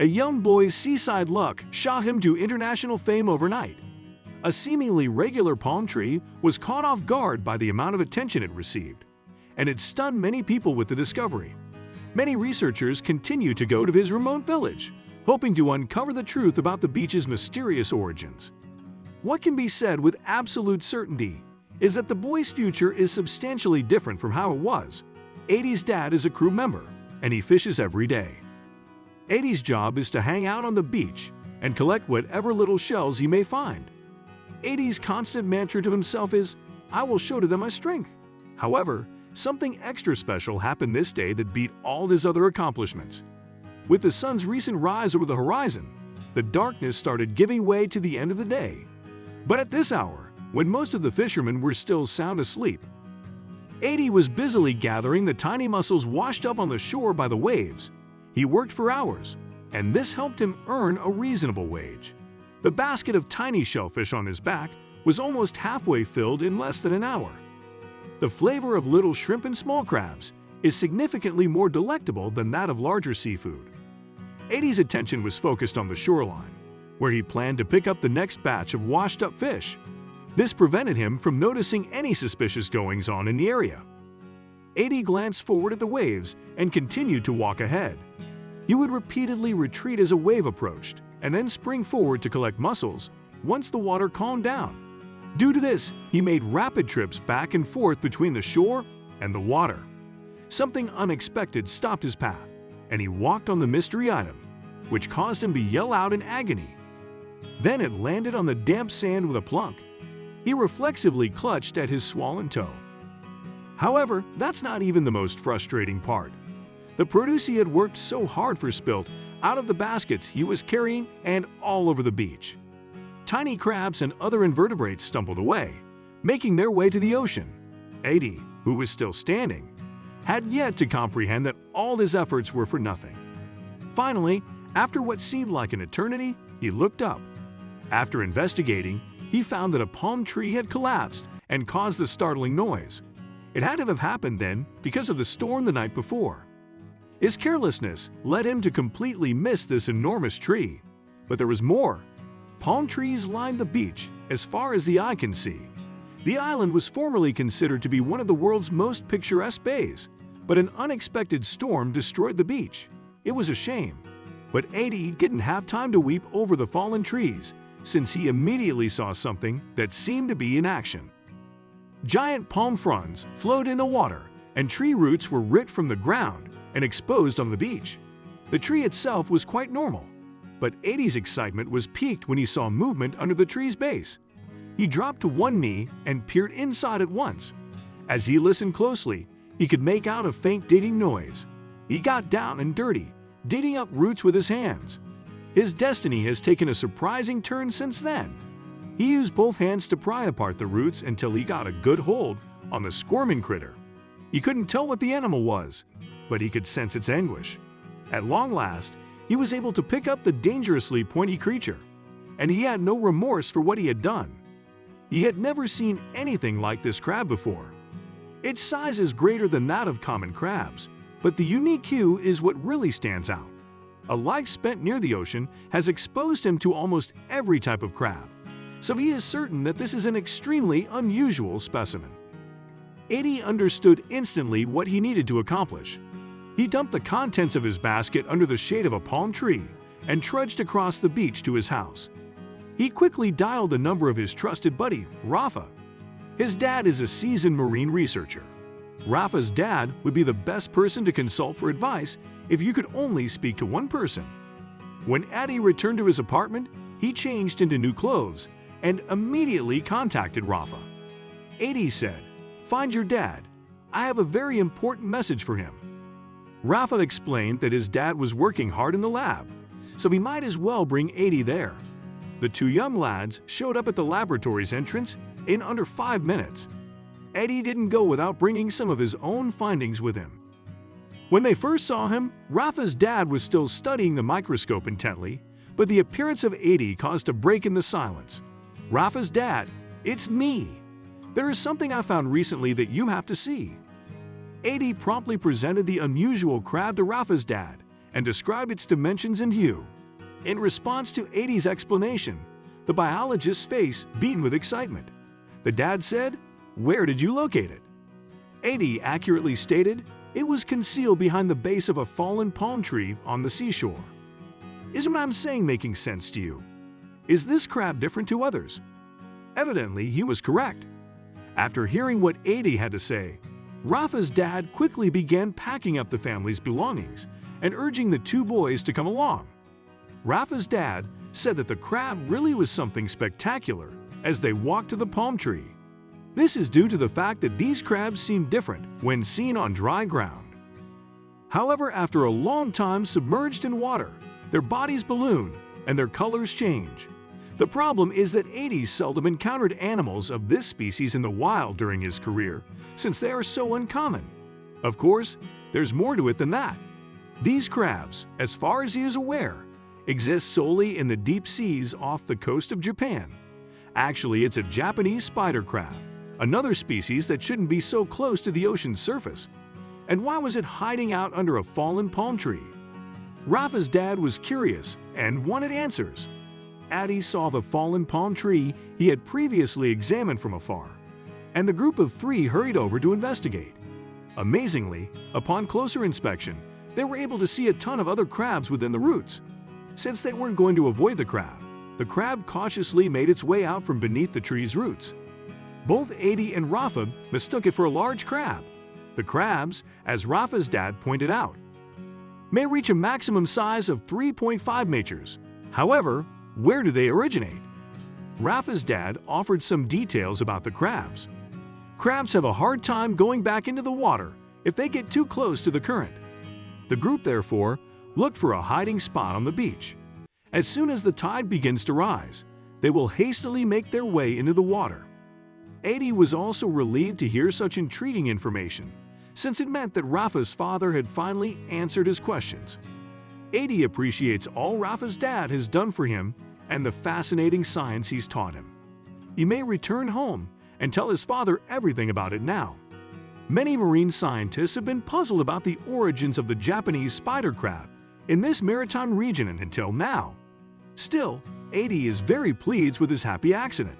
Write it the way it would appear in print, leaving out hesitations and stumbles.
A young boy's seaside luck shot him to international fame overnight. A seemingly regular palm tree was caught off guard by the amount of attention it received, and it stunned many people with the discovery. Many researchers continue to go to his remote village, hoping to uncover the truth about the beach's mysterious origins. What can be said with absolute certainty is that the boy's future is substantially different from how it was. Eddie's dad is a crew member, and he fishes every day. Eddie's job is to hang out on the beach and collect whatever little shells he may find. Eddie's constant mantra to himself is, "I will show to them my strength." However, something extra special happened this day that beat all his other accomplishments. With the sun's recent rise over the horizon, the darkness started giving way to the end of the day. But at this hour, when most of the fishermen were still sound asleep, Eddie was busily gathering the tiny mussels washed up on the shore by the waves. He worked for hours, and this helped him earn a reasonable wage. The basket of tiny shellfish on his back was almost halfway filled in less than an hour. The flavor of little shrimp and small crabs is significantly more delectable than that of larger seafood. Eddie's attention was focused on the shoreline, where he planned to pick up the next batch of washed-up fish. This prevented him from noticing any suspicious goings-on in the area. Eddie glanced forward at the waves and continued to walk ahead. He would repeatedly retreat as a wave approached, and then spring forward to collect mussels once the water calmed down. Due to this, he made rapid trips back and forth between the shore and the water. Something unexpected stopped his path, and he walked on the mystery item, which caused him to yell out in agony. Then it landed on the damp sand with a plunk. He reflexively clutched at his swollen toe. However, that's not even the most frustrating part. The produce he had worked so hard for spilt out of the baskets he was carrying and all over the beach. Tiny crabs and other invertebrates stumbled away, making their way to the ocean. Eddie, who was still standing, had yet to comprehend that all his efforts were for nothing. Finally, after what seemed like an eternity, he looked up. After investigating, he found that a palm tree had collapsed and caused the startling noise. It had to have happened then because of the storm the night before. His carelessness led him to completely miss this enormous tree. But there was more. Palm trees lined the beach as far as the eye can see. The island was formerly considered to be one of the world's most picturesque bays, but an unexpected storm destroyed the beach. It was a shame. But Eddie didn't have time to weep over the fallen trees, since he immediately saw something that seemed to be in action. Giant palm fronds flowed in the water, and tree roots were ripped from the ground and exposed on the beach. The tree itself was quite normal, but Eddie's excitement was piqued when he saw movement under the tree's base. He dropped to one knee and peered inside at once. As he listened closely, he could make out a faint digging noise. He got down and dirty, digging up roots with his hands. His destiny has taken a surprising turn since then. He used both hands to pry apart the roots until he got a good hold on the squirming critter. He couldn't tell what the animal was, but he could sense its anguish. At long last, he was able to pick up the dangerously pointy creature, and he had no remorse for what he had done. He had never seen anything like this crab before. Its size is greater than that of common crabs, but the unique hue is what really stands out. A life spent near the ocean has exposed him to almost every type of crab, so he is certain that this is an extremely unusual specimen. Eddie understood instantly what he needed to accomplish. He dumped the contents of his basket under the shade of a palm tree and trudged across the beach to his house. He quickly dialed the number of his trusted buddy, Rafa. His dad is a seasoned marine researcher. Rafa's dad would be the best person to consult for advice if you could only speak to one person. When Eddie returned to his apartment, he changed into new clothes and immediately contacted Rafa. Eddie said, "Find your dad. I have a very important message for him." Rafa explained that his dad was working hard in the lab, so he might as well bring Eddie there. The two young lads showed up at the laboratory's entrance in under 5 minutes. Eddie didn't go without bringing some of his own findings with him. When they first saw him, Rafa's dad was still studying the microscope intently, but the appearance of Eddie caused a break in the silence. "Rafa's dad, it's me. There is something I found recently that you have to see." Eddie promptly presented the unusual crab to Rafa's dad, and described its dimensions and hue. In response to 80's explanation, the biologist's face beamed with excitement. The dad said, "Where did you locate it?" 80 accurately stated it was concealed behind the base of a fallen palm tree on the seashore. Isn't what I'm saying making sense to you? Is this crab different to others? Evidently, he was correct. After hearing what 80 had to say, Rafa's dad quickly began packing up the family's belongings and urging the two boys to come along. Rafa's dad said that the crab really was something spectacular as they walked to the palm tree. This is due to the fact that these crabs seem different when seen on dry ground. However, after a long time submerged in water, their bodies balloon and their colors change. The problem is that 80 seldom encountered animals of this species in the wild during his career, since they are so uncommon. Of course, there's more to it than that. These crabs, as far as he is aware, exist solely in the deep seas off the coast of Japan. Actually, it's a Japanese spider crab, another species that shouldn't be so close to the ocean's surface. And why was it hiding out under a fallen palm tree? Rafa's dad was curious and wanted answers. Addy saw the fallen palm tree he had previously examined from afar, and the group of three hurried over to investigate. Amazingly, upon closer inspection, they were able to see a ton of other crabs within the roots. Since they weren't going to avoid the crab cautiously made its way out from beneath the tree's roots. Both 80 and Rafa mistook it for a large crab. The crabs, as Rafa's dad pointed out, may reach a maximum size of 3.5 meters. However, where do they originate? Rafa's dad offered some details about the crabs. Crabs have a hard time going back into the water if they get too close to the current. The group, therefore, looked for a hiding spot on the beach. As soon as the tide begins to rise, they will hastily make their way into the water. 80 was also relieved to hear such intriguing information, since it meant that Rafa's father had finally answered his questions. 80 appreciates all Rafa's dad has done for him and the fascinating science he's taught him. He may return home and tell his father everything about it now. Many marine scientists have been puzzled about the origins of the Japanese spider crab in this maritime region until now. Still, 80 is very pleased with his happy accident.